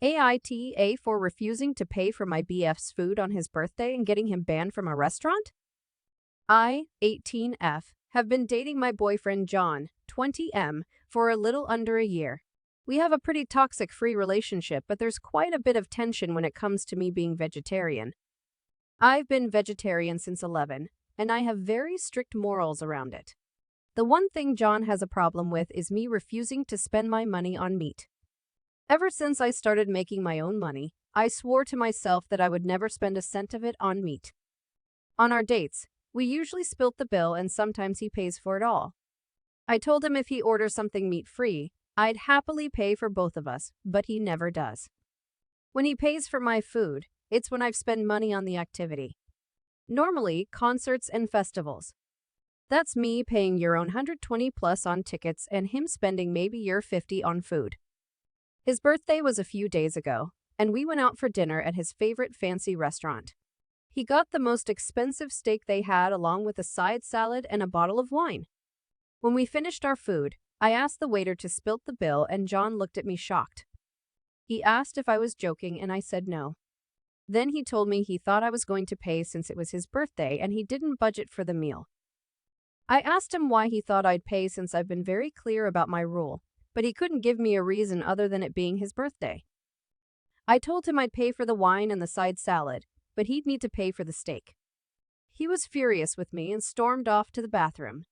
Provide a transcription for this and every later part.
AITA for refusing to pay for my BF's food on his birthday and getting him banned from a restaurant? I, 18F, have been dating my boyfriend John, 20M, for a little under a year. We have a pretty toxic-free relationship, but there's quite a bit of tension when it comes to me being vegetarian. I've been vegetarian since 11, and I have very strict morals around it. The one thing John has a problem with is me refusing to spend my money on meat. Ever since I started making my own money, I swore to myself that I would never spend a cent of it on meat. On our dates, we usually split the bill and sometimes he pays for it all. I told him if he orders something meat-free, I'd happily pay for both of us, but he never does. When he pays for my food, it's when I've spent money on the activity. Normally, concerts and festivals. That's me paying your own 120 plus on tickets and him spending maybe your 50 on food. His birthday was a few days ago, and we went out for dinner at his favorite fancy restaurant. He got the most expensive steak they had along with a side salad and a bottle of wine. When we finished our food, I asked the waiter to split the bill and John looked at me shocked. He asked if I was joking and I said no. Then he told me he thought I was going to pay since it was his birthday and he didn't budget for the meal. I asked him why he thought I'd pay since I've been very clear about my rule, but he couldn't give me a reason other than it being his birthday. I told him I'd pay for the wine and the side salad, but he'd need to pay for the steak. He was furious with me and stormed off to the bathroom.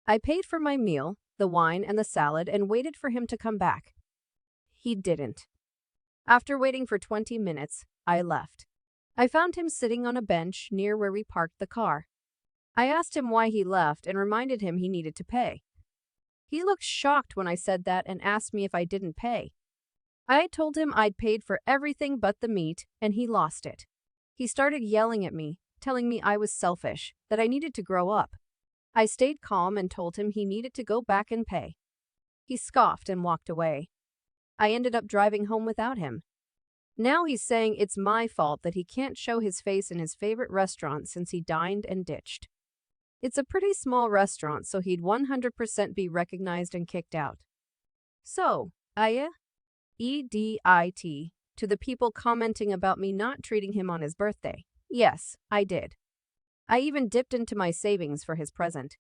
I paid for my meal, the wine and the salad, and waited for him to come back. He didn't. After waiting for 20 minutes, I left. I found him sitting on a bench near where we parked the car. I asked him why he left and reminded him he needed to pay. He looked shocked when I said that and asked me if I didn't pay. I told him I'd paid for everything but the meat, and he lost it. He started yelling at me, telling me I was selfish, that I needed to grow up. I stayed calm and told him he needed to go back and pay. He scoffed and walked away. I ended up driving home without him. Now he's saying it's my fault that he can't show his face in his favorite restaurant since he dined and ditched. It's a pretty small restaurant, so he'd 100% be recognized and kicked out. So, AITA, EDIT, to the people commenting about me not treating him on his birthday. Yes, I did. I even dipped into my savings for his present.